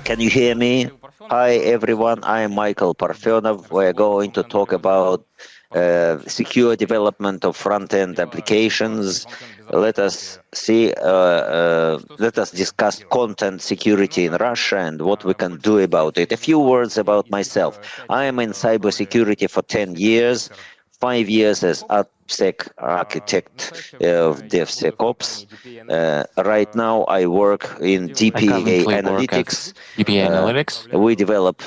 Can you hear me? Hi everyone, I am Michael Parfenov. We're going to talk about secure development of front-end applications. Let us discuss content security in Russia and what we can do about it. A few words about myself. I am in cybersecurity for 10 years. 5 years as AppSec architect of DevSecOps. Right now, I work in DPA Analytics. DPA Analytics. We develop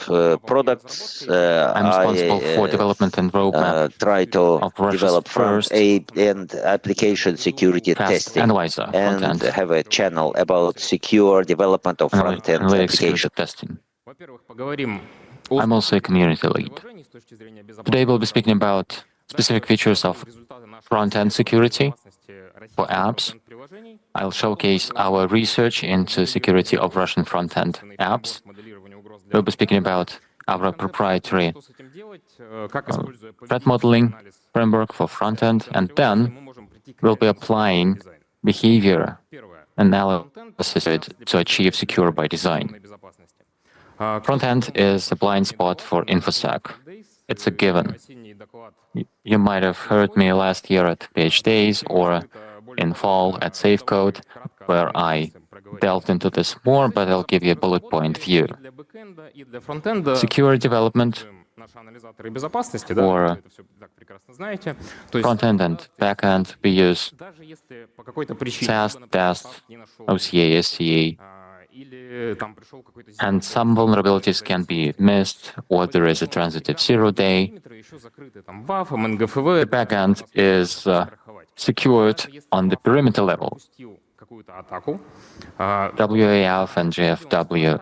products. I'm responsible for development and roadmap try to of Russia's develop first front-end application security fast testing analyzer and front-end have a channel about secure development of front-end analytics security application. testing. I'm also a community lead. Today we'll be speaking about specific features of front-end security for apps. I'll showcase our research into security of Russian front-end apps. We'll be speaking about our proprietary threat modeling framework for front-end, and then we'll be applying behavior analysis to achieve secure by design. Front-end is a blind spot for InfoSec. It's a given. You might have heard me last year at PH Days or in fall at SafeCode, where I delved into this more, but I'll give you a bullet point view. Secure development for front-end and back-end, we use SAST, DAST, OCA, SCA, and some vulnerabilities can be missed, or there is a transitive zero-day. The backend is secured on the perimeter level. WAF and GFW.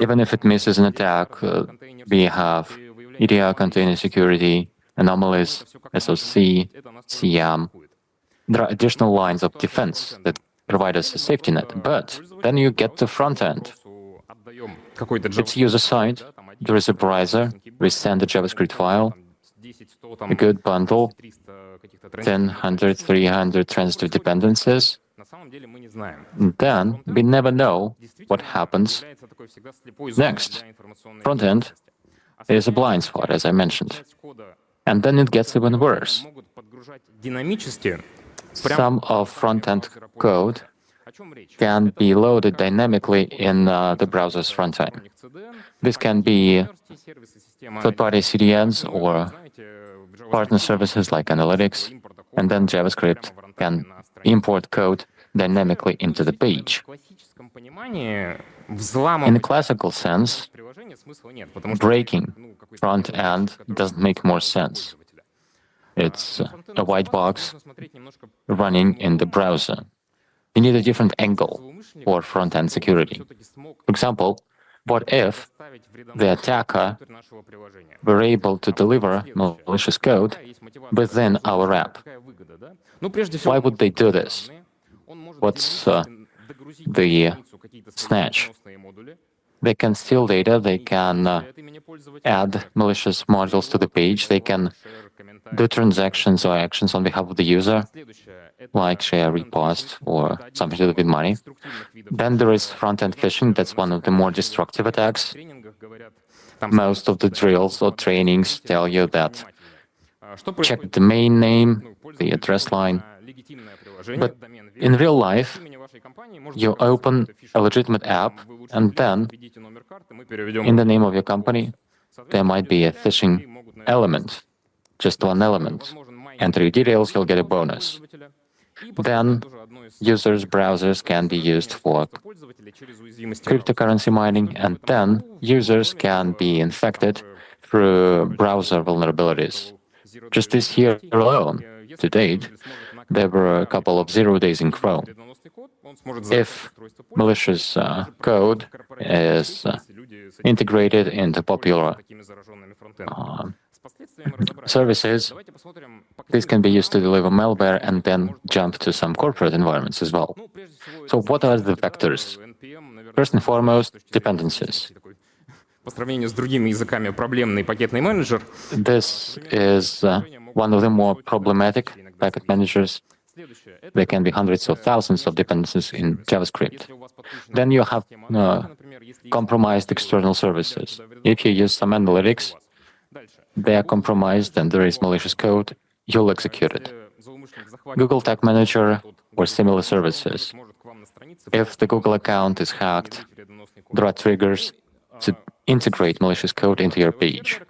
Even if it misses an attack, we have EDR container security, anomalies, SOC, CM. There are additional lines of defense that provide us a safety net, but then you get to front end. It's user-side. There is a browser. We send a JavaScript file, a good bundle, 10, 100, 300 transitive dependencies. And then we never know what happens next. Front end is a blind spot, as I mentioned. And then it gets even worse. Some of front-end code can be loaded dynamically in the browser's runtime. This can be third-party CDNs or partner services like Analytics, and then JavaScript can import code dynamically into the page. In the classical sense, breaking front-end doesn't make more sense. It's a white box running in the browser. You need a different angle for front-end security. For example, what if the attacker were able to deliver malicious code within our app? Why would they do this? What's the snatch? They can steal data, they can add malicious modules to the page, they can do transactions or actions on behalf of the user, like share, repost, or something to do with money. Then there is front-end phishing. That's one of the more destructive attacks. Most of the drills or trainings tell you that check the domain name, the address line. But in real life, you open a legitimate app, and then in the name of your company, there might be a phishing element. Just one element. Enter your details, you'll get a bonus. Then users' browsers can be used for cryptocurrency mining, and then users can be infected through browser vulnerabilities. Just this year alone, to date, there were a couple of 0 days in Chrome. If malicious code is integrated into popular services, this can be used to deliver malware and then jump to some corporate environments as well. So what are the vectors? First and foremost, dependencies. This is one of the more problematic packet managers. There can be hundreds or thousands of dependencies in JavaScript. Then you have compromised external services. If you use some analytics, they are compromised and there is malicious code, you'll execute it. Google Tag Manager or similar services. If the Google account is hacked, there are triggers to integrate malicious code into your page.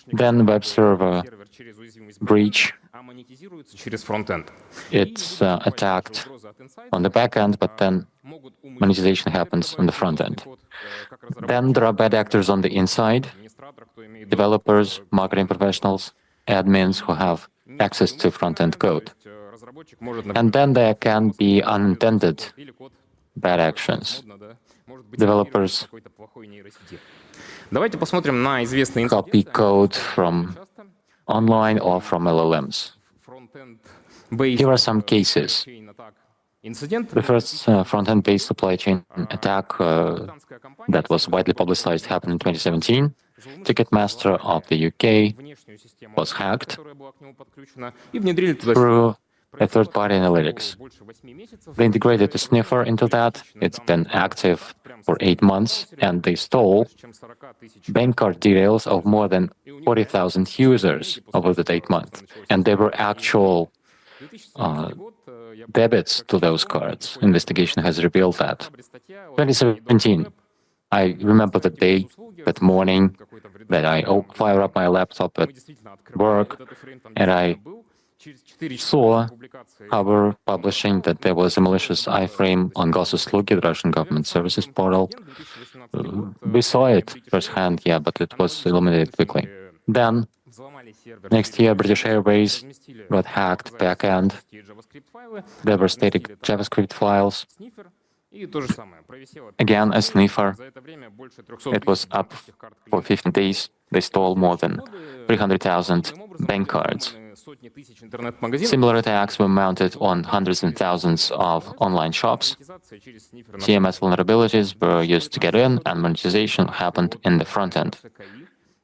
Then web server breach, it's attacked on the back end, but then monetization happens on the front end. Then there are bad actors on the inside, developers, marketing professionals, admins who have access to front-end code. And then there can be unintended bad actions. Developers copy code from online or from LLMs. Here are some cases. The first front-end-based supply chain attack that was widely publicized happened in 2017. Ticketmaster of the UK was hacked through a third-party analytics. They integrated a sniffer into that. It's been active for 8 months, and they stole bank card details of more than 40,000 users over that 8 months. And there were actual debits to those cards. Investigation has revealed that. 2017, I remember the day, that morning, that I fire up my laptop at work, and I saw cover publishing that there was a malicious iframe on Gossuslugi, the Russian government services portal. We saw it firsthand, yeah, but it was eliminated quickly. Then, next year, British Airways got hacked back-end. There were static JavaScript files. Again, a sniffer. It was up for 15 days. They stole more than 300,000 bank cards. Similar attacks were mounted on hundreds and thousands of online shops. CMS vulnerabilities were used to get in, and monetization happened in the front end.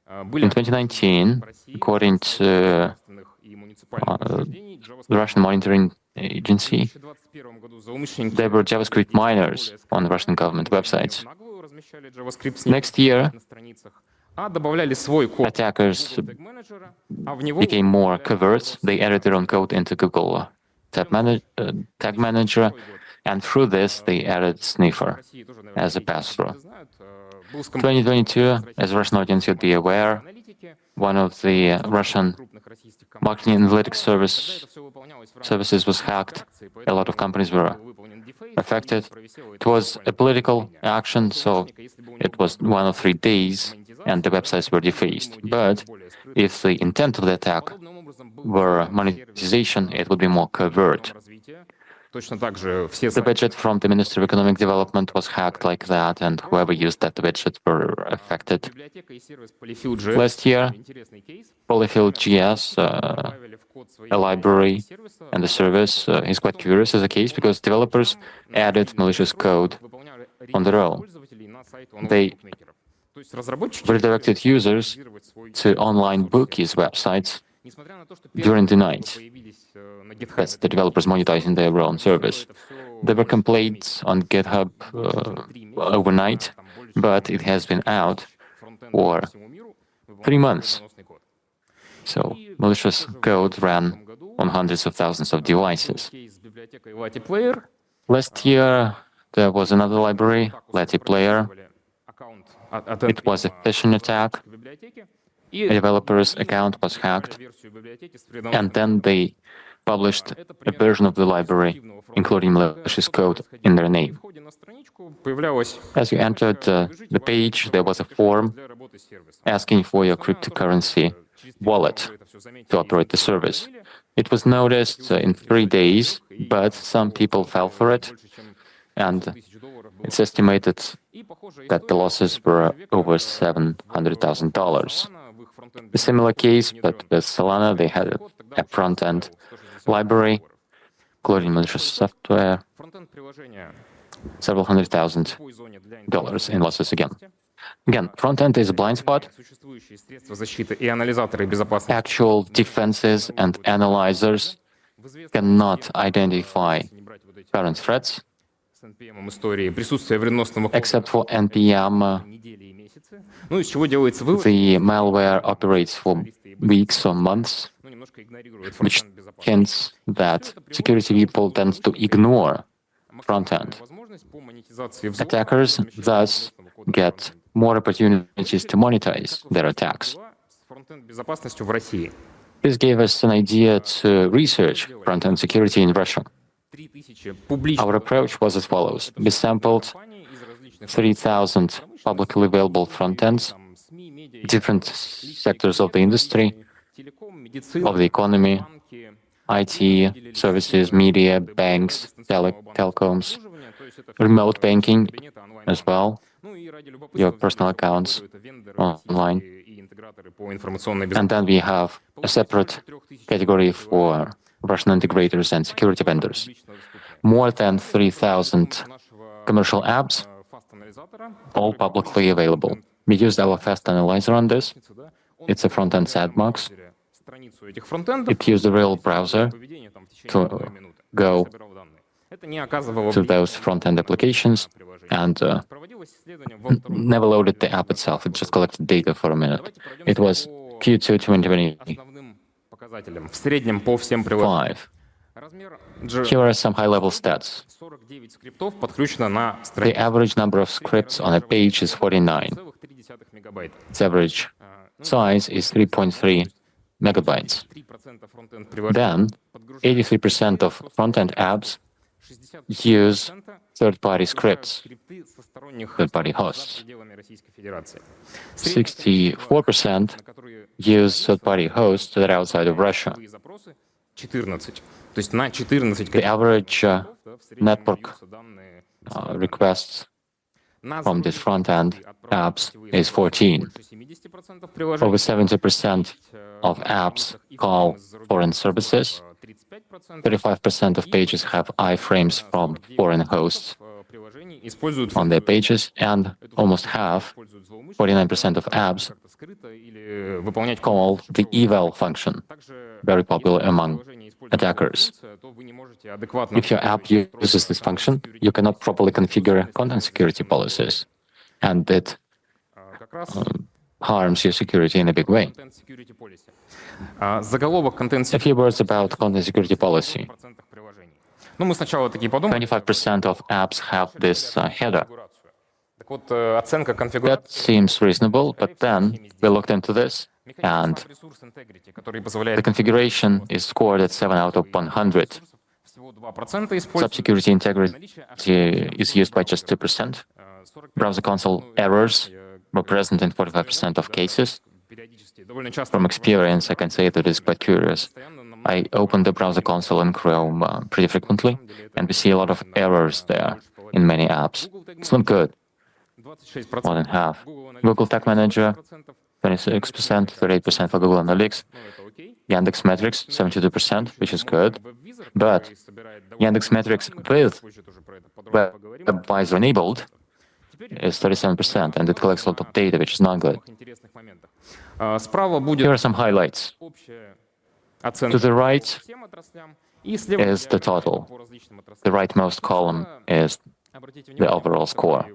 In 2019, according to the Russian monitoring agency, there were JavaScript miners on the Russian government websites. Next year, attackers became more covert. They added their own code into Google Tag Manager, and through this, they added sniffer as a pass-through. 2022, as Russian audience you'd be aware, one of the Russian marketing analytics services was hacked. A lot of companies were affected. It was a political action, so it was 1 or 3 days, and the websites were defaced. But if the intent of the attack were monetization, it would be more covert. The budget from the Ministry of Economic Development was hacked like that, and whoever used that budget were affected. Last year, Polyfill.js, a library and a service, is quite curious as a case because developers added malicious code on their own. They redirected users to online bookies websites during the night. That's the developers monetizing their own service. There were complaints on GitHub overnight, but it has been out for 3 months. So malicious code ran on hundreds of thousands of devices. Last year, there was another library, LatiPlayer. It was a phishing attack. A developer's account was hacked, and then they published a version of the library, including malicious code in their name. As you entered the page, there was a form asking for your cryptocurrency wallet to operate the service. It was noticed in 3 days, but some people fell for it, and it's estimated that the losses were over $700,000. A similar case, but with Solana, they had a front-end library, including malicious software, several $100,000 in losses again. Again, front-end is a blind spot. Actual defenses and analyzers cannot identify current threats except for NPM. The malware operates for weeks or months, which hints that security people tend to ignore front-end. Attackers thus get more opportunities to monetize their attacks. This gave us an idea to research front-end security in Russia. Our approach was as follows. We sampled 3,000 publicly available front-ends, different sectors of the industry, of the economy, IT, services, media, banks, telecoms, remote banking as well, your personal accounts online. And then we have a separate category for Russian integrators and security vendors. More than 3,000 commercial apps, all publicly available. We used our fast analyzer on this. It's a front-end sandbox. It used a real browser to go to those front-end applications and never loaded the app itself. It just collected data for a minute. It was Q2 2025. Here are some high-level stats. The average number of scripts on a page is 49. Its average size is 3.3 megabytes. Then, 83% of front-end apps use third-party scripts, third-party hosts. 64% use third-party hosts that are outside of Russia. The average network requests from these front-end apps is 14. Over 70% of apps call foreign services. 35% of pages have iframes from foreign hosts on their pages, and almost half, 49% of apps, call the eval function, very popular among attackers. If your app uses this function, you cannot properly configure content security policies, and it harms your security in a big way. A few words about content security policy. 25% of apps have this header. That seems reasonable, but then we looked into this, and the configuration is scored at 7 out of 100. Sub-security integrity is used by just 2%. Browser console errors were present in 45% of cases. From experience, I can say that it's quite curious. I open the browser console in Chrome pretty frequently, and we see a lot of errors there in many apps. It's not good. More than half. Google Tag Manager, 26%, 38% for Google Analytics. Yandex Metrics, 72%, which is good. But Yandex Metrics with Web Advisor enabled is 37%, and it collects a lot of data, which is not good. Here are some highlights. To the right is the total. The rightmost column is the overall score.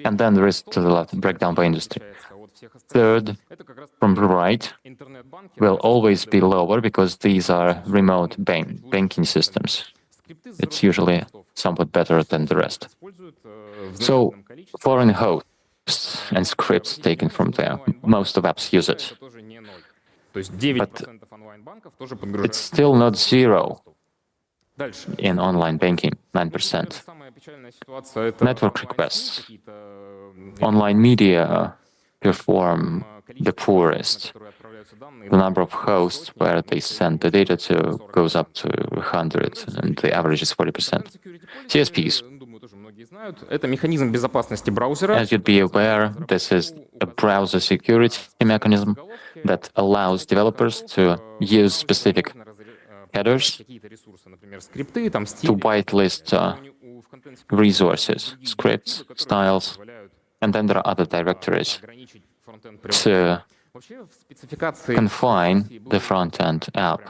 And then there is, to the left, breakdown by industry. Third, from the right, will always be lower because these are remote banking systems. It's usually somewhat better than the rest. So, foreign hosts and scripts taken from there. Most of apps use it. But it's still not zero in online banking, 9%. Network requests. Online media perform the poorest. The number of hosts where they send the data to goes up to 100, and the average is 40%. CSPs. As you'd be aware, this is a browser security mechanism that allows developers to use specific headers to whitelist resources, scripts, styles, and then there are other directories to confine the front-end app.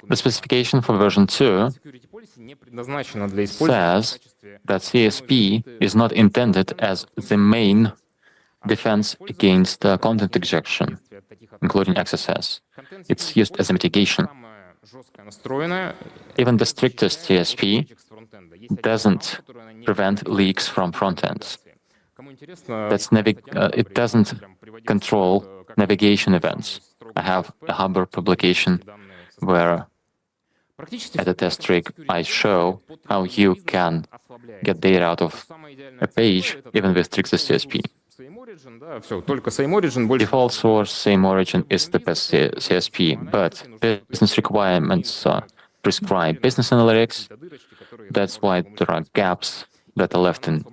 The specification for version 2 says that CSP is not intended as the main defense against content injection, including XSS. It's used as a mitigation. Even the strictest CSP doesn't prevent leaks from frontends. It doesn't control navigation events. I have a Humber publication where at the test rig I show how you can get data out of a page even with strictest CSP. Default source, same origin is the best CSP, but business requirements prescribe business analytics. That's why there are gaps that are left in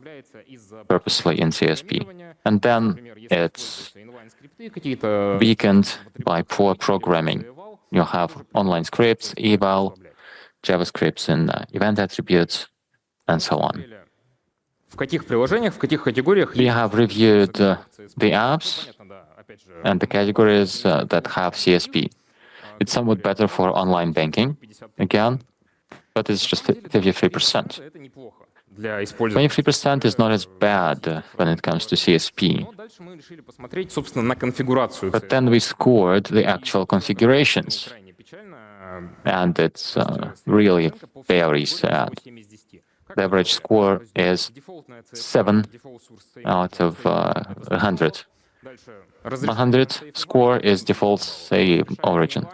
purposely in CSP. And then it's weakened by poor programming. You have online scripts, eval, JavaScripts, and event attributes, and so on. We have reviewed the apps and the categories that have CSP. It's somewhat better for online banking, again, but it's just 53%. 23% is not as bad when it comes to CSP. But then we scored the actual configurations, and it's really very sad. The average score is 7 out of 100. 100 score is default same origin.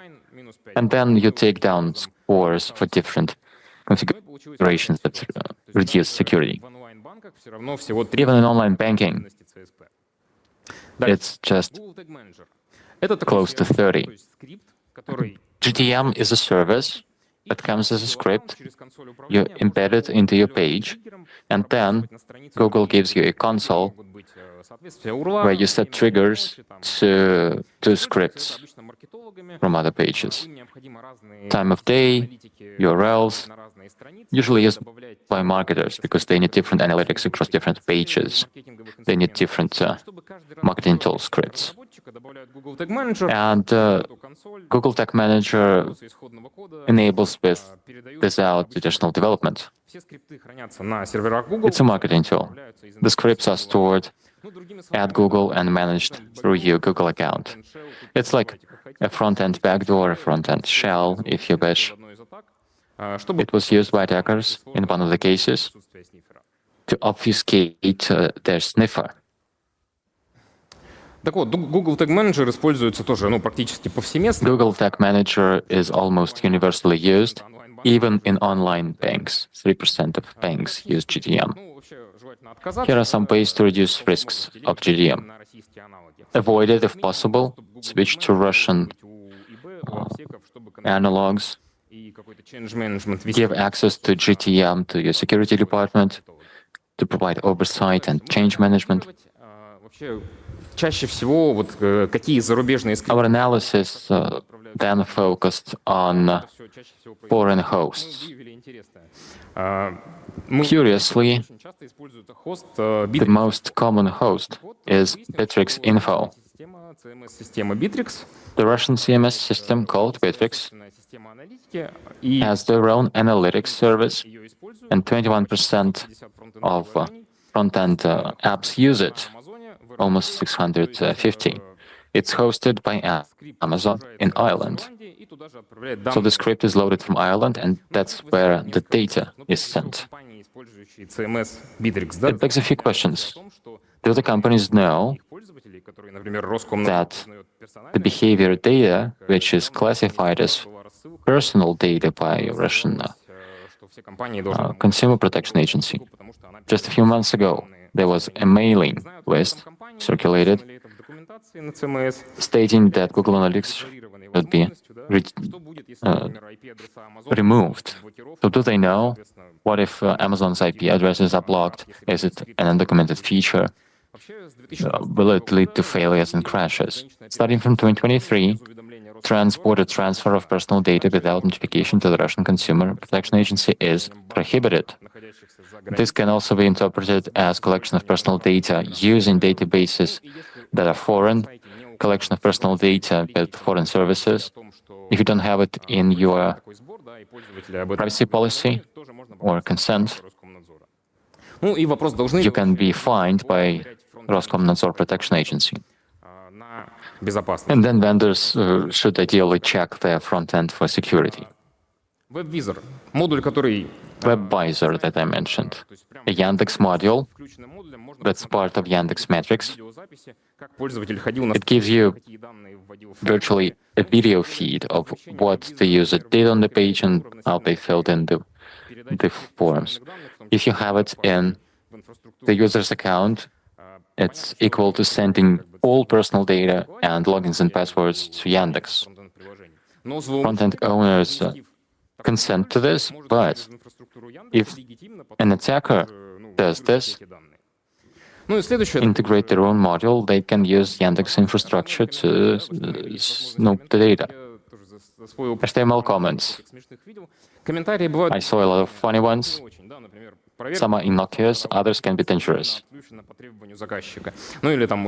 And then you take down scores for different configurations that reduce security. Even in online banking, it's just close to 30. GTM is a service that comes as a script. You embed it into your page, and then Google gives you a console where you set triggers to scripts from other pages. Time of day, URLs, usually used by marketers because they need different analytics across different pages. They need different marketing tool scripts. And Google Tag Manager enables without additional development. It's a marketing tool. The scripts are stored at Google and managed through your Google account. It's like a front-end backdoor, a front-end shell, if you wish. It was used by attackers in one of the cases to obfuscate their sniffer. Google Tag Manager используется тоже, практически повсеместно. Google Tag Manager is almost universally used, even in online banks. 3% of banks use GTM. Here are some ways to reduce risks of GTM. Avoid it if possible. Switch to Russian analogs. Give access to GTM to your security department to provide oversight and change management. Our analysis then focused on foreign hosts. Curiously, the most common host is Bittrex Info. The Russian CMS system called Bittrex has their own analytics service, and 21% of front-end apps use it, almost 650. It's hosted by Amazon in Ireland. So the script is loaded from Ireland, and that's where the data is sent. It begs a few questions. Do the companies know that the behavior data, which is classified as personal data by Russian Consumer Protection Agency? Just a few months ago, there was a mailing list circulated stating that Google Analytics should be removed. So do they know? What if Amazon's IP addresses are blocked? Is it an undocumented feature? Will it lead to failures and crashes? Starting from 2023, transport or transfer of personal data without notification to the Russian Consumer Protection Agency is prohibited. This can also be interpreted as collection of personal data using databases that are foreign collection of personal data with foreign services, if you don't have it in your privacy policy or consent, you can be fined by Roskomnadzor Protection Agency. And then vendors should ideally check their front end for security. WebVisor that I mentioned, a Yandex module that's part of Yandex Metrics. It gives you virtually a video feed of what the user did on the page and how they filled in the forms. If you have it in the user's account, it's equal to sending all personal data and logins and passwords to Yandex. Front-end owners consent to this, but if an attacker does this, integrate their own module, they can use Yandex infrastructure to snoop the data. HTML comments. I saw a lot of funny ones. Some are innocuous, others can be dangerous.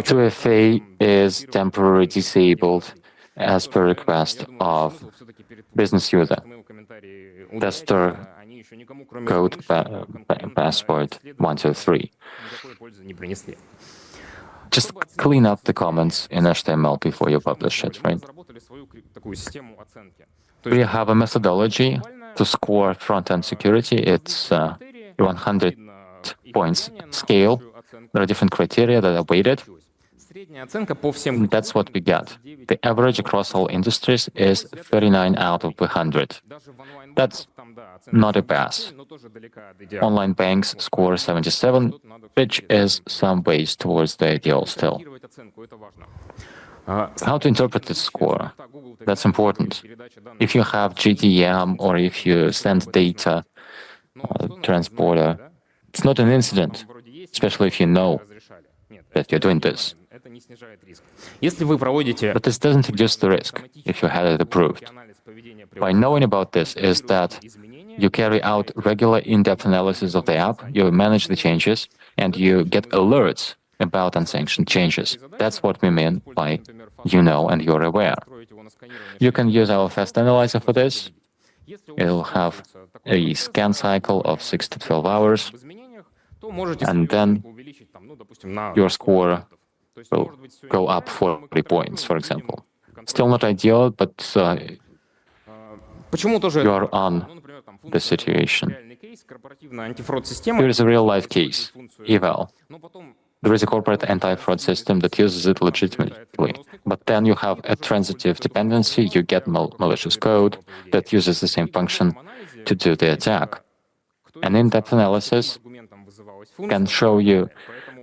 2FA is temporarily disabled as per request of business user. Tester code password 123. Just clean up the comments in HTML before you publish it, right? We have a methodology to score front-end security. It's 100 points scale. There are different criteria that are weighted. That's what we get. The average across all industries is 39 out of 100. That's not a pass. Online banks score 77, which is some ways towards the ideal still. How to interpret this score? That's important. If you have GTM or if you send data transporter, it's not an incident, especially if you know that you're doing this. But this doesn't reduce the risk if you had it approved. By knowing about this is that you carry out regular in-depth analysis of the app, you manage the changes, and you get alerts about unsanctioned changes. That's what we mean by you know and you're aware. You can use our fast analyzer for this. It'll have a scan cycle of 6 to 12 hours, and then your score will go up 40 points, for example. Still not ideal, but you are on the situation. Here is a real-life case, eval. There is a corporate anti-fraud system that uses it legitimately, but then you have a transitive dependency, you get malicious code that uses the same function to do the attack. An in-depth analysis can show you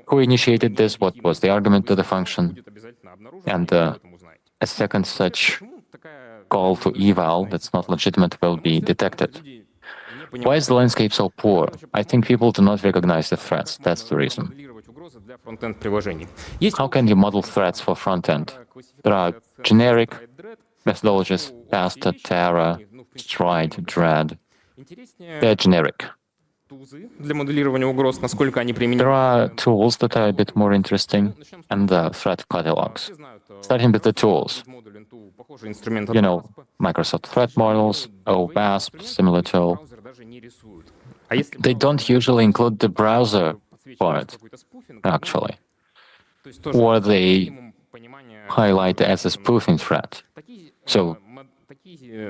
who initiated this, what was the argument to the function, and a second such call to eval that's not legitimate will be detected. Why is the landscape so poor? I think people do not recognize the threats. That's the reason. How can you model threats for front-end? There are generic methodologies, Pasta, Terra, Stride, Dread. They're generic. There are tools that are a bit more interesting, and the threat catalogs. Starting with the tools. You know, Microsoft threat models, OWASP, similar tool. They don't usually include the browser part, actually. Or they highlight it as a spoofing threat. So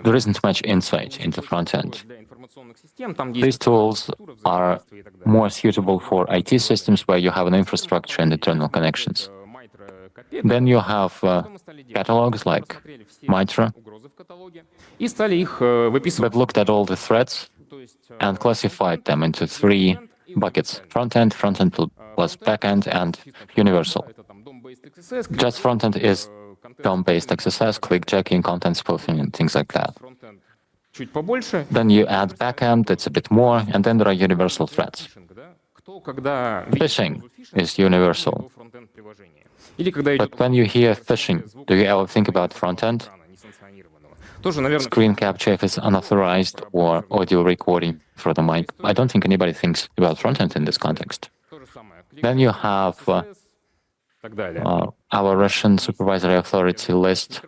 there isn't much insight into front-end. These tools are more suitable for IT systems where you have an infrastructure and internal connections. Then you have catalogs like Mitra. We've looked at all the threats and classified them into 3 buckets: front-end, front-end plus back-end, and universal. Just front-end is DOM-based XSS, click-checking, content spoofing, and things like that. Then you add back-end, it's a bit more, and then there are universal threats. Phishing is universal. But when you hear phishing, do you ever think about front-end? Screen capture if it's unauthorized, or audio recording for the mic. I don't think anybody thinks about front-end in this context. Then you have Our Russian supervisory authority list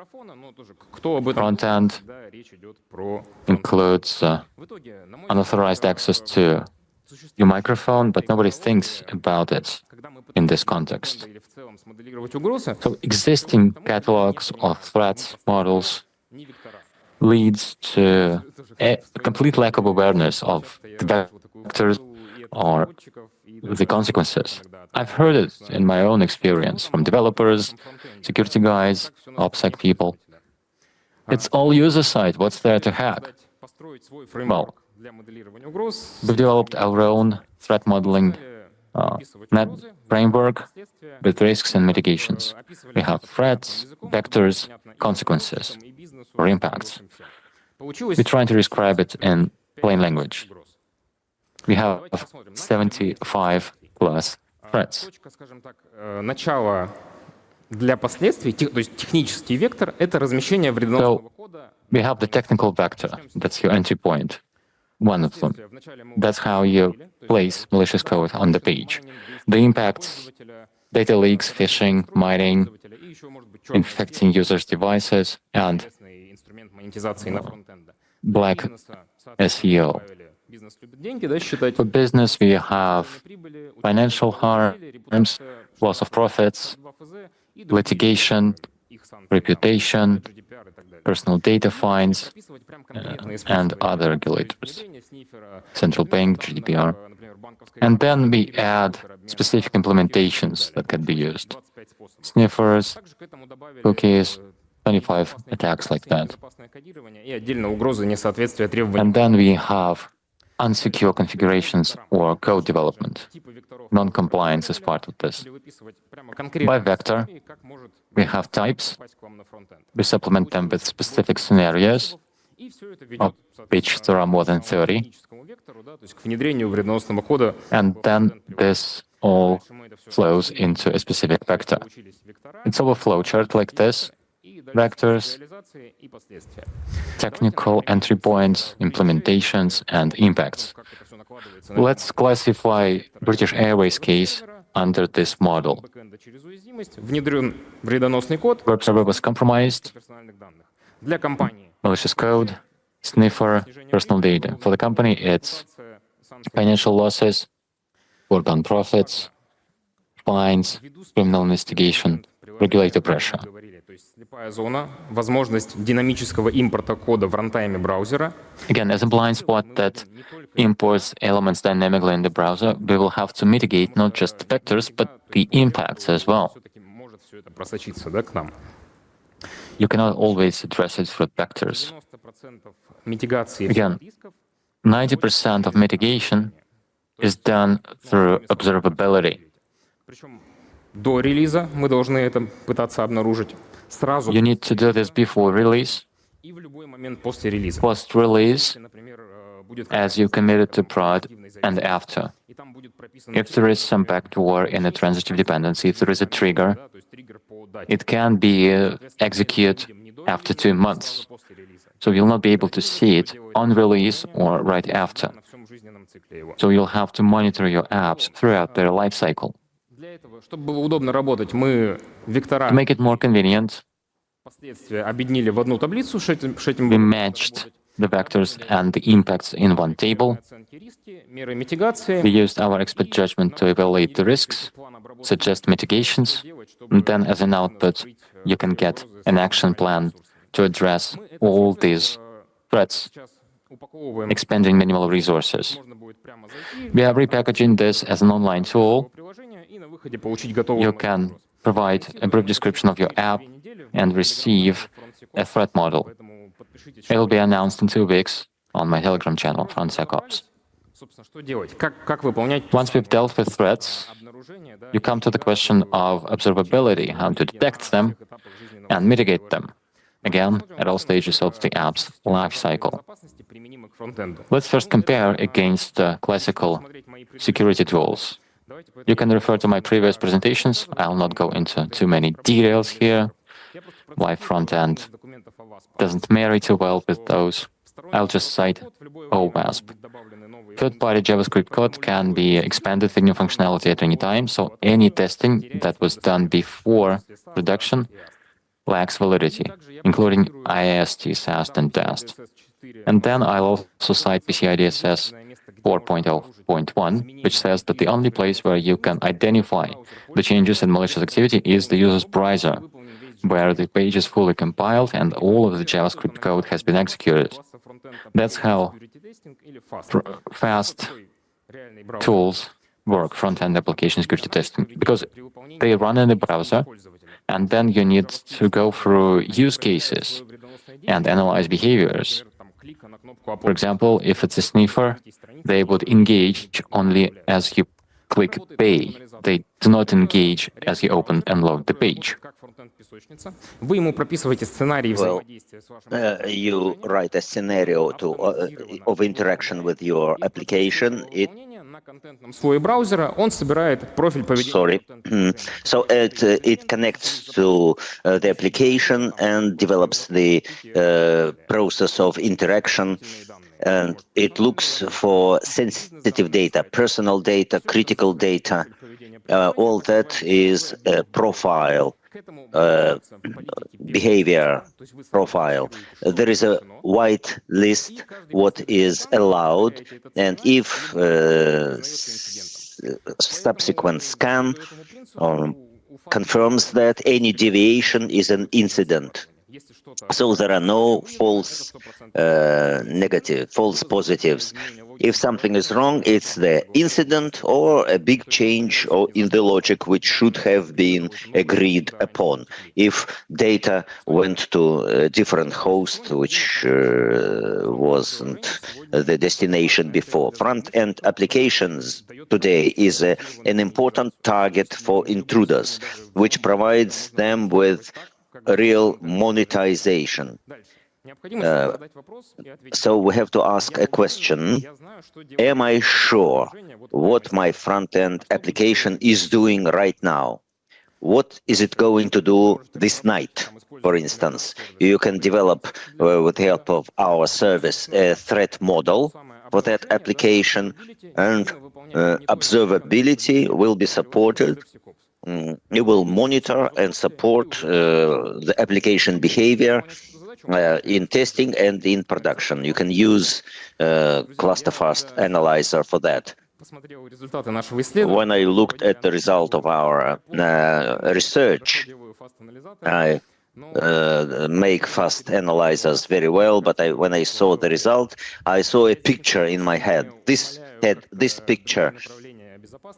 frontend includes unauthorized access to your microphone, but nobody thinks about it in this context. So existing catalogs of threats models leads to a complete lack of awareness of the vectors or the consequences. I've heard it in my own experience from developers, security guys, OPSEC people. It's all user side. What's there to hack? Well, we've developed our own threat modeling net framework with risks and mitigations. We have threats, vectors, consequences, or impacts. We're trying to describe it in plain language. We have 75 plus threats. So we have the technical vector. That's your entry point. One of them. That's how you place malicious code on the page. The impacts, data leaks, phishing, mining, infecting users' devices, and black SEO. For business, we have financial harms, loss of profits, litigation, reputation, personal data fines, and other regulators, central bank, GDPR. And then we add specific implementations that can be used. Sniffers, cookies, 25 attacks like that. And then we have unsecure configurations or code development. Non-compliance is part of this. By vector, we have types. We supplement them with specific scenarios, of which there are more than 30. And then this all flows into a specific vector. It's our flowchart like this. Vectors, technical entry points, implementations, and impacts. Let's classify British Airways case under this model. Web server was compromised, malicious code, sniffer, personal data. For the company, it's financial losses, foregone profits, fines, criminal investigation, regulator pressure. Again, as a blind spot that imports elements dynamically in the browser, we will have to mitigate not just the vectors, but the impacts as well. You cannot always address it through vectors. Again, 90% of mitigation is done through observability. You need to do this before release, post-release, as you committed to prod, and after. If there is some backdoor in a transitive dependency, if there is a trigger, it can be executed after 2 months. So you'll not be able to see it on release or right after. So you'll have to monitor your apps throughout their life cycle. To make it more convenient, we matched the vectors and the impacts in one table. We used our expert judgment to evaluate the risks, suggest mitigations, and then as an output, you can get an action plan to address all these threats, expending minimal resources. We are repackaging this as an online tool. You can provide a brief description of your app and receive a threat model. It will be announced in 2 weeks on my Telegram channel, DevSecOps. Once we've dealt with threats, you come to the question of observability, how to detect them and mitigate them, again, at all stages of the app's life cycle. Let's first compare against classical security tools. You can refer to my previous presentations. I'll not go into too many details here, why frontend doesn't marry too well with those. I'll just cite OWASP. third-party JavaScript code can be expanded with new functionality at any time, so any testing that was done before production lacks validity, including IAST, SAST, and DAST. And then I'll also cite PCI DSS 4.0.1, which says that the only place where you can identify the changes in malicious activity is the user's browser, where the page is fully compiled and all of the JavaScript code has been executed. That's how fast tools work, front-end application security testing, because they run in the browser, and then you need to go through use cases and analyze behaviors. For example, if it's a sniffer, they would engage only as you click pay. They do not engage as you open and load the page. Well, you write a scenario of interaction with your application. Sorry. So it connects to the application and develops the process of interaction, and it looks for sensitive data, personal data, critical data. All that is a profile, behavior profile. There is a white list what is allowed, and if subsequent scan confirms that any deviation is an incident. So there are no false false positives. If something is wrong, it's the incident or a big change or in the logic which should have been agreed upon. If data went to a different host which wasn't the destination before. Front-end applications today is an important target for intruders, which provides them with real monetization. So we have to ask a question: am I sure what my front-end application is doing right now? What is it going to do this night, for instance? You can develop, with the help of our service, a threat model for that application, and observability will be supported. It will monitor and support the application behavior in testing and in production. You can use ClusterFast Analyzer for that. When I looked at the result of our research, I make fast analyzers very well, but when I saw the result, I saw a picture in my head. This picture.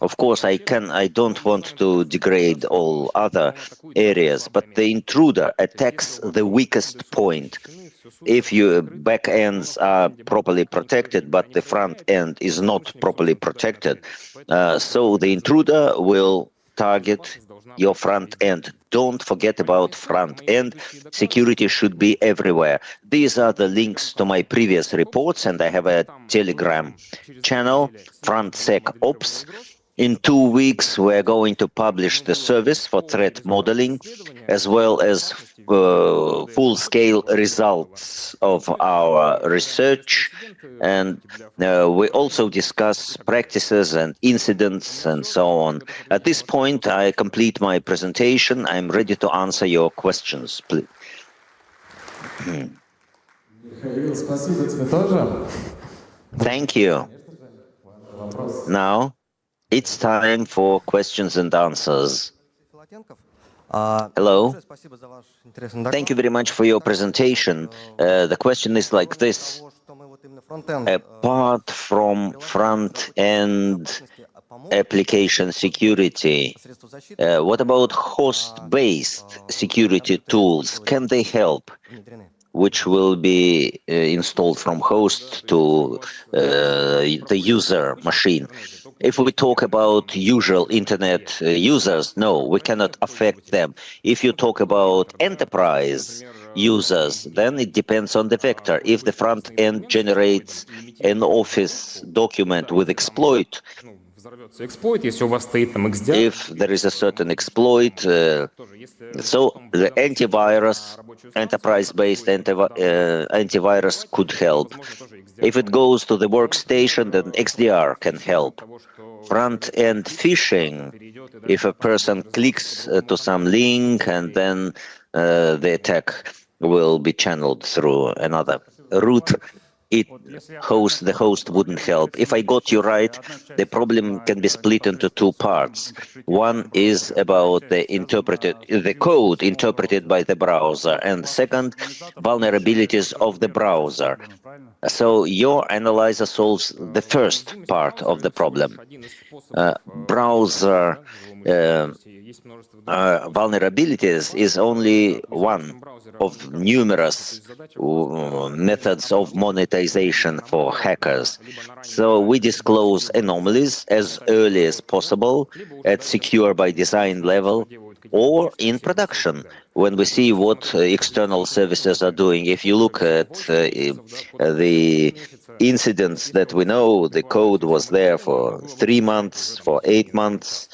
Of course, I don't want to degrade all other areas, but the intruder attacks the weakest point. If your back ends are properly protected, but the front end is not properly protected, so the intruder will target your front end. Don't forget about front end. Security should be everywhere. These are the links to my previous reports, and I have a Telegram channel, DevSecOps. In 2 weeks, we're going to publish the service for threat modeling, as well as full-scale results of our research. And we also discuss practices and incidents and so on. At this point, I complete my presentation. I'm ready to answer your questions, please. Thank you. Now, it's time for questions and answers. Hello. Thank you very much for your presentation. The question is like this. Apart from front-end application security, what about host-based security tools? Can they help? Which will be installed from host to the user machine. If we talk about usual internet users, no, we cannot affect them. If you talk about enterprise users, then it depends on the vector. If the front end generates an Office document with exploit, if there is a certain exploit, so the antivirus, enterprise-based antivirus could help. If it goes to the workstation, then XDR can help. Front-end phishing, if a person clicks to some link and then the attack will be channeled through another route, the host wouldn't help. If I got you right, the problem can be split into two parts. One is about the code interpreted by the browser, and second, vulnerabilities of the browser. So your analyzer solves the first part of the problem. Browser vulnerabilities is only one of numerous methods of monetization for hackers. So we disclose anomalies as early as possible at secure by design level or in production when we see what external services are doing. If you look at the incidents that we know, the code was there for 3 months, for 8 months,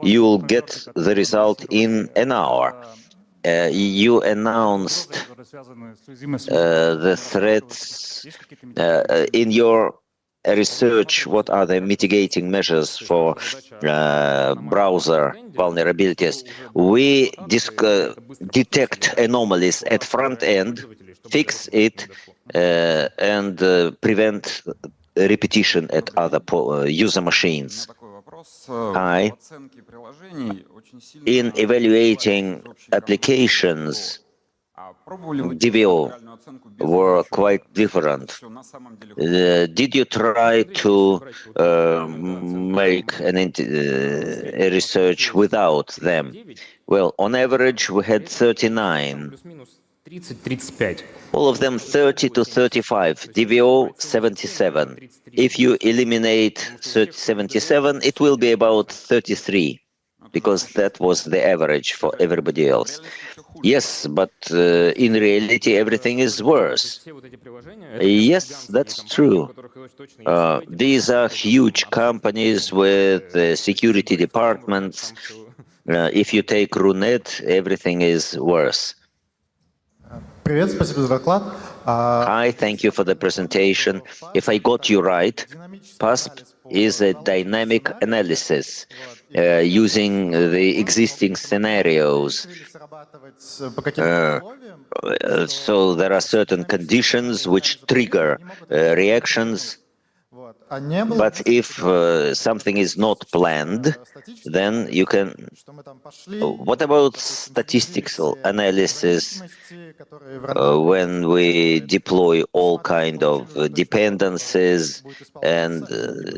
you'll get the result in an hour. You announced the threats in your research. What are the mitigating measures for browser vulnerabilities? We detect anomalies at front end, fix it, and prevent repetition at other user machines. In evaluating applications, DVO were quite different. Did you try to make a research without them? Well, on average, we had 39. All of them 30 to 35, DVO 77. If you eliminate 77, it will be about 33, because that was the average for everybody else. Yes, but in reality, everything is worse. Yes, that's true. These are huge companies with security departments. If you take Runet, everything is worse. Hi, thank you for the presentation. If I got you right, PASP is a dynamic analysis using the existing scenarios. So there are certain conditions which trigger reactions. But if something is not planned, then you can... What about statistical analysis when we deploy all kind of dependencies and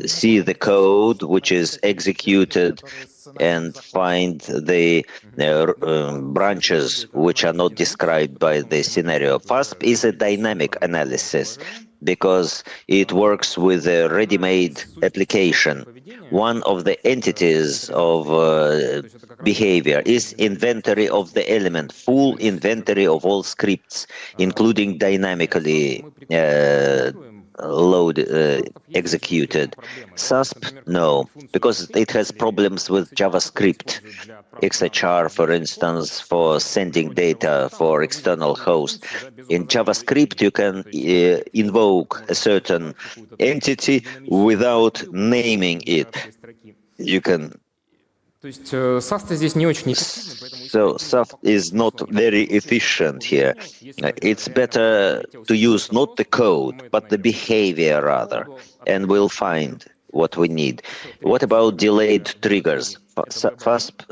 see the code which is executed and find the branches which are not described by the scenario? FASP is a dynamic analysis because it works with a ready-made application. One of the entities of behavior is inventory of the element, full inventory of all scripts, including dynamically executed. SASP, no, because it has problems with JavaScript. XHR, for instance, for sending data for external hosts. In JavaScript, you can invoke a certain entity without naming it. You can... So SASP is not very efficient here. It's better to use not the code, but the behavior rather, and we'll find what we need. What about delayed triggers? FASP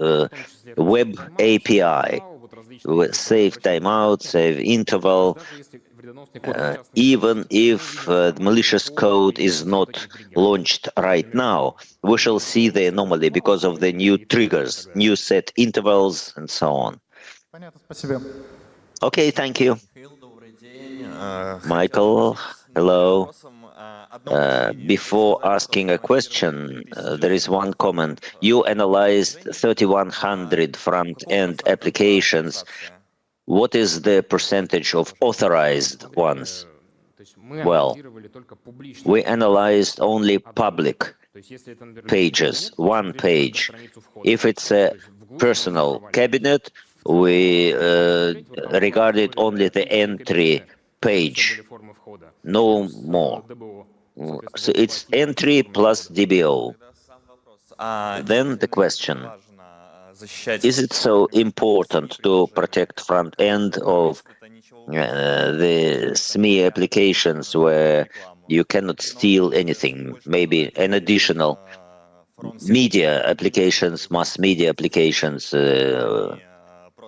web API, save timeout, save interval. Even if malicious code is not launched right now, we shall see the anomaly because of the new triggers, new set intervals, and so on. Okay, thank you. Michael, hello. Before asking a question, there is one comment. You analyzed 3,100 front-end applications. What is the percentage of authorized ones? Well, we analyzed only public pages, one page. If it's a personal cabinet, we regarded only the entry page, no more. So it's entry plus DBO. Then the question, is it so important to protect front end of the SME applications where you cannot steal anything? Maybe an additional media applications, mass media applications,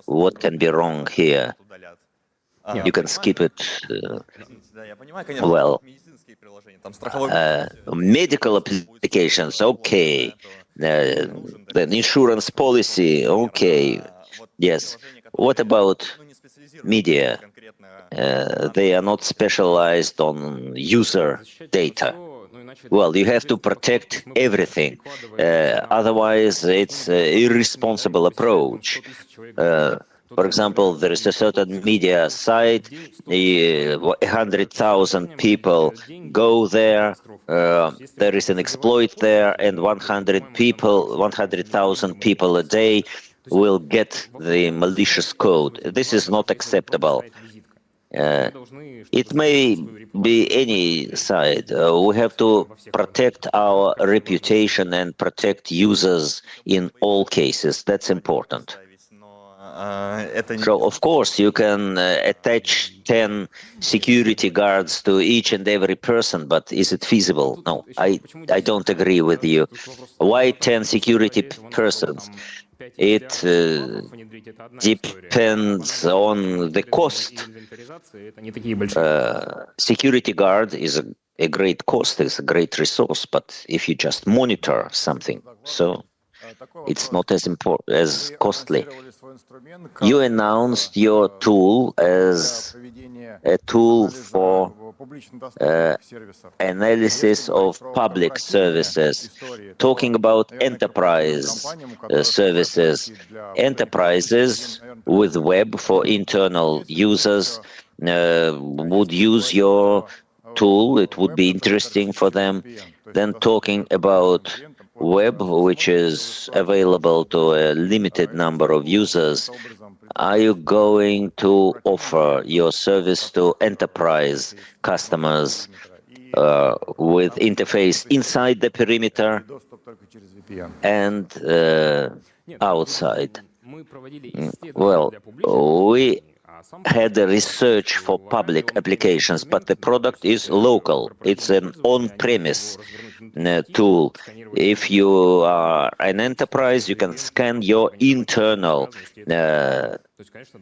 what can be wrong here? You can skip it. Well, medical applications, okay. The insurance policy, okay. Yes. What about media? They are not specialized on user data. Well, you have to protect everything. Otherwise, it's an irresponsible approach. For example, there is a certain media site, 100,000 people go there, there is an exploit there, and 100,000 people a day will get the malicious code. This is not acceptable. It may be any side. We have to protect our reputation and protect users in all cases. That's important. So, of course, you can attach 10 security guards to each and every person, but is it feasible? No, I don't agree with you. Why 10 security persons? It depends on the cost. Security guard is a great cost, is a great resource, but if you just monitor something, so it's not as important, as costly. You announced your tool as a tool for analysis of public services, talking about enterprise services. Enterprises with web for internal users would use your tool. It would be interesting for them. Then talking about web, which is available to a limited number of users, are you going to offer your service to enterprise customers with interface inside the perimeter and outside? Well, we had a research for public applications, but the product is local. It's an on-premise tool. If you are an enterprise, you can scan your internal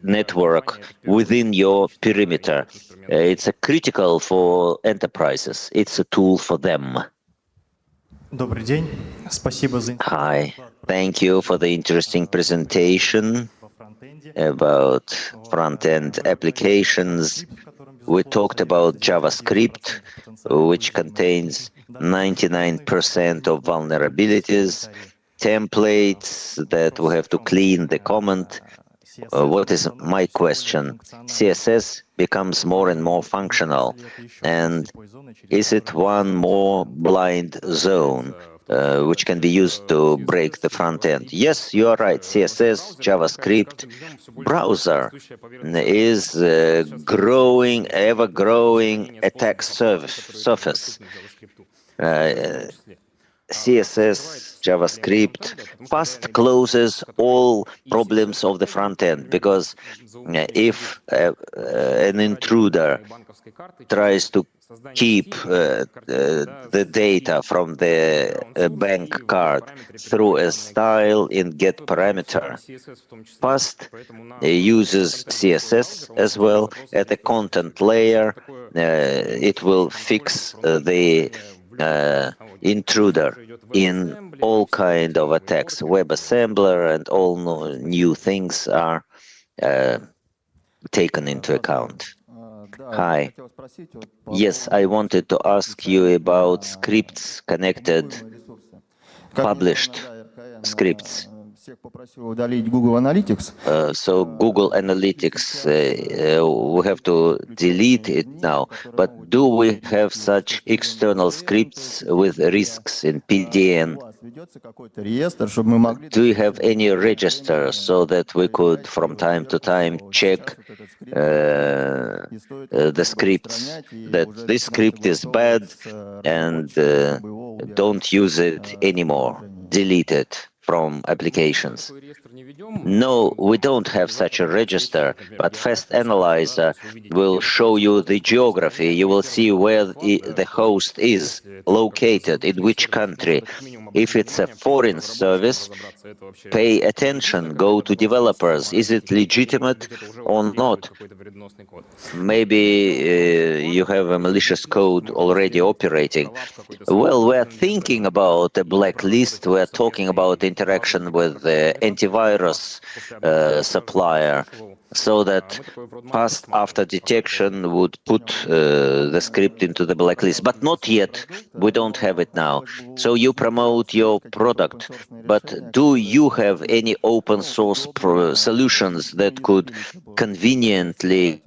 network within your perimeter. It's a critical for enterprises. It's a tool for them. Hi, thank you for the interesting presentation about front-end applications. We talked about JavaScript, which contains 99% of vulnerabilities, templates that we have to clean the comment. What is my question? CSS becomes more and more functional, and is it one more blind zone which can be used to break the front end? Yes, you are right. CSS, JavaScript, browser is growing, ever-growing attack surface. CSS, JavaScript fast closes all problems of the front end, because if an intruder tries to keep the data from the bank card through a style in get parameter, Fast uses CSS as well at the content layer. It will fix the intruder in all kind of attacks. WebAssembler and all new things are taken into account. Hi. Yes, I wanted to ask you about scripts connected, published scripts. So Google Analytics, we have to delete it now, but do we have such external scripts with risks in PDN? Do you have any register so that we could from time to time check the scripts, that this script is bad and don't use it anymore, delete it from applications? No, we don't have such a register, but Fast Analyzer will show you the geography. You will see where the host is located, in which country. If it's a foreign service, pay attention, go to developers. Is it legitimate or not? Maybe you have a malicious code already operating. Well, we're thinking about a blacklist. We're talking about interaction with the antivirus supplier, so that fast after detection would put the script into the blacklist. But not yet. We don't have it now. So you promote your product, but do you have any open source solutions that could conveniently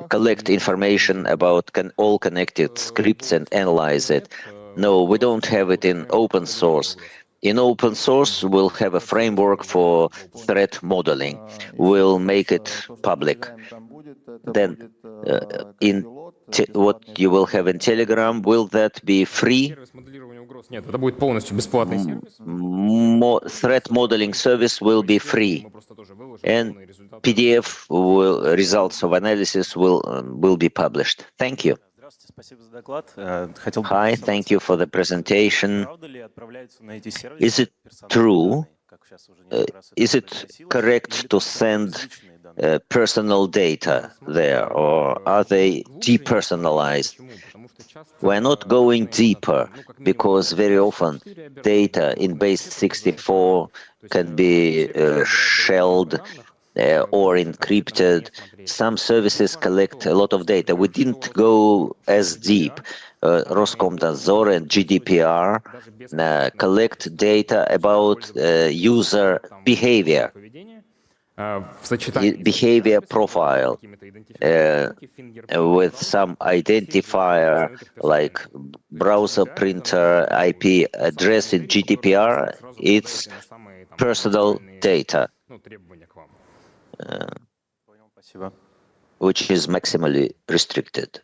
collect information about all connected scripts and analyze it? No, we don't have it in open source. In open source, we'll have a framework for threat modeling. We'll make it public. Then, what you will have in Telegram, will that be free? Threat modeling service will be free, and PDF results of analysis will be published. Thank you. Hi, thank you for the presentation. Is it true? Is it correct to send personal data there, or are they depersonalized? We're not going deeper because very often data in base 64 can be shelled or encrypted. Some services collect a lot of data. We didn't go as deep. Roskomnadzor and GDPR collect data about user behavior, behavior profile, with some identifier like browser printer IP address in GDPR. It's personal data, which is maximally restricted.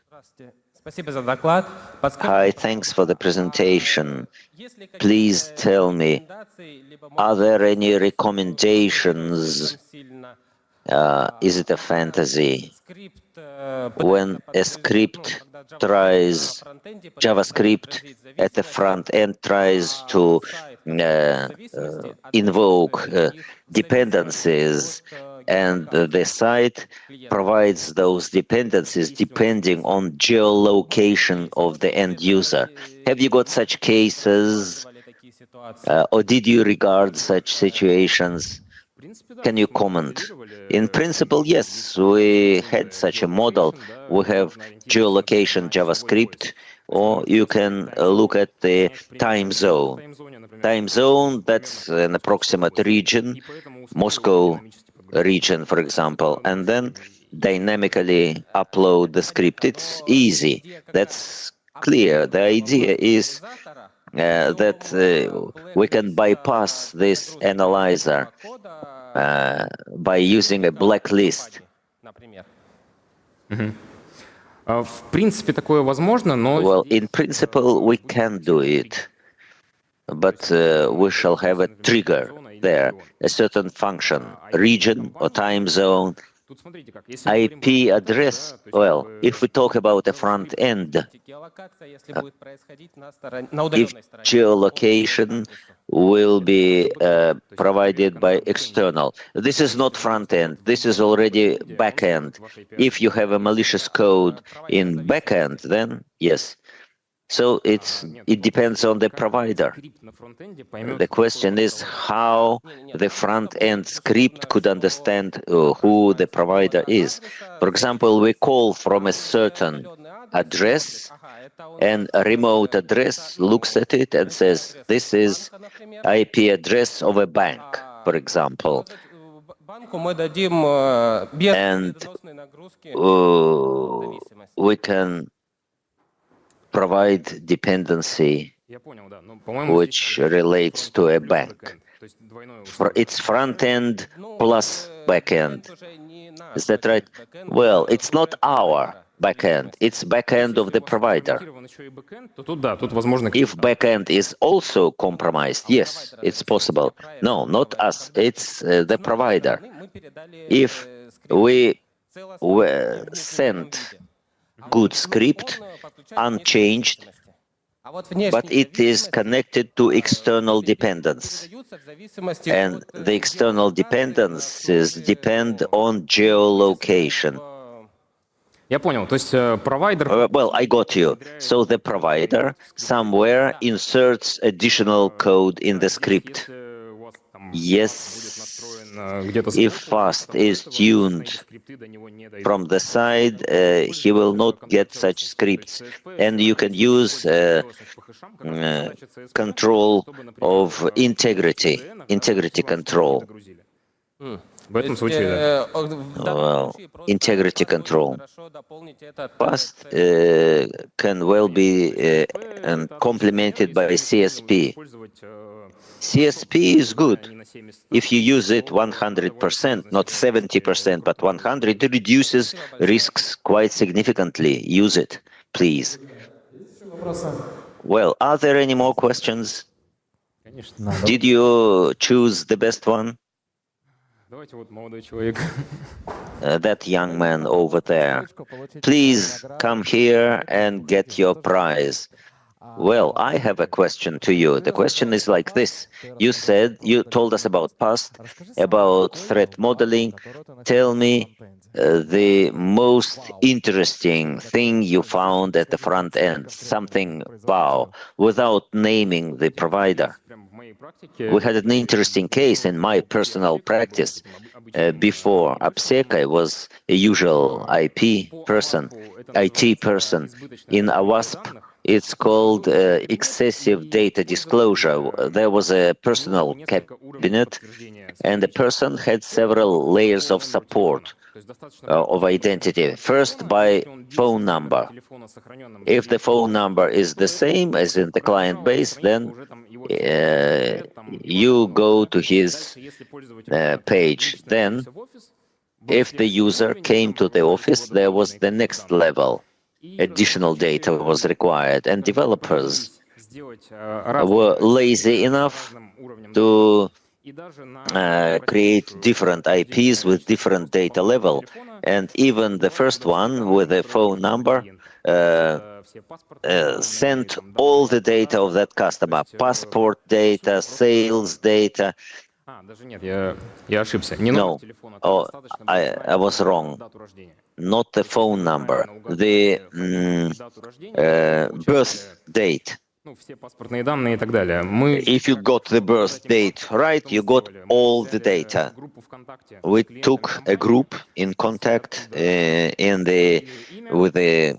Hi, thanks for the presentation. Please tell me, are there any recommendations? Is it a fantasy? When a script tries, JavaScript at the front end tries to invoke dependencies, and the site provides those dependencies depending on geolocation of the end user. Have you got such cases, or did you regard such situations? Can you comment? In principle, yes, we had such a model. We have geolocation JavaScript, or you can look at the time zone. Time zone, that's an approximate region, Moscow region, for example, and then dynamically upload the script. It's easy. That's clear. The idea is that we can bypass this analyzer by using a blacklist. Well, in principle, we can do it, but we shall have a trigger there, a certain function, region or time zone, IP address. Well, if we talk about a front end, if geolocation will be provided by external. This is not front end, this is already back end. If you have a malicious code in back end, then yes. So it depends on the provider. The question is how the front-end script could understand who the provider is. For example, we call from a certain address, and a remote address looks at it and says, this is IP address of a bank, for example. And we can provide dependency which relates to a bank. It's front end plus back end. Is that right? Well, it's not our back end, it's back end of the provider. If back end is also compromised, yes, it's possible. No, not us, it's the provider. If we send good script unchanged, but it is connected to external dependence, and the external dependencies depend on geolocation. Well, I got you. So the provider somewhere inserts additional code in the script. Yes, if fast is tuned from the side, he will not get such scripts. And you can use control of integrity control. Well, integrity control. Fast can well be complemented by CSP. CSP is good. If you use it 100%, not 70%, but 100%, it reduces risks quite significantly. Use it, please. Well, are there any more questions? Did you choose the best one? That young man over there. Please come here and get your prize. Well, I have a question to you. The question is like this. You told us about past, about threat modeling. Tell me the most interesting thing you found at the front end, something wow, without naming the provider. We had an interesting case in my personal practice. Before AppSec, I was a usual IT person. In AWASP, it's called excessive data disclosure. There was a personal cabinet, and the person had several layers of support of identity. First, by phone number. If the phone number is the same as in the client base, then you go to his page. Then, if the user came to the office, there was the next level. Additional data was required, and developers were lazy enough to create different IPs with different data level. And even the first one with a phone number sent all the data of that customer, passport data, sales data. No, I was wrong. Not the phone number, the birth date. If you got the birth date right, you got all the data. We took a group in contact with the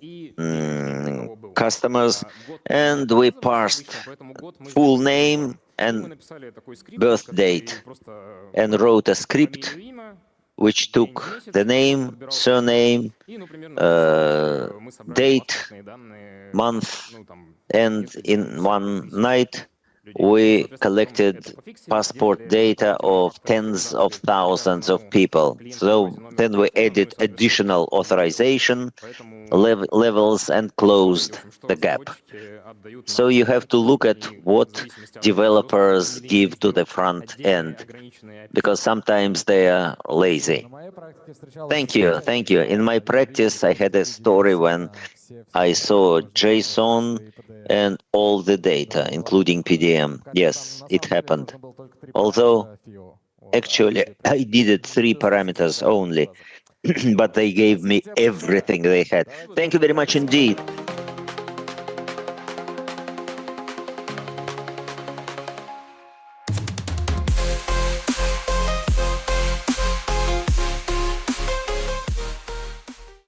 customers, and we parsed full name and birth date and wrote a script which took the name, surname, date, month, and in one night we collected passport data of tens of thousands of people. So then we added additional authorization levels and closed the gap. So you have to look at what developers give to the front end, because sometimes they are lazy. Thank you. In my practice, I had a story when I saw JSON and all the data, including PDM. Yes, it happened. Although, actually, I needed 3 parameters only, but they gave me everything they had. Thank you very much indeed.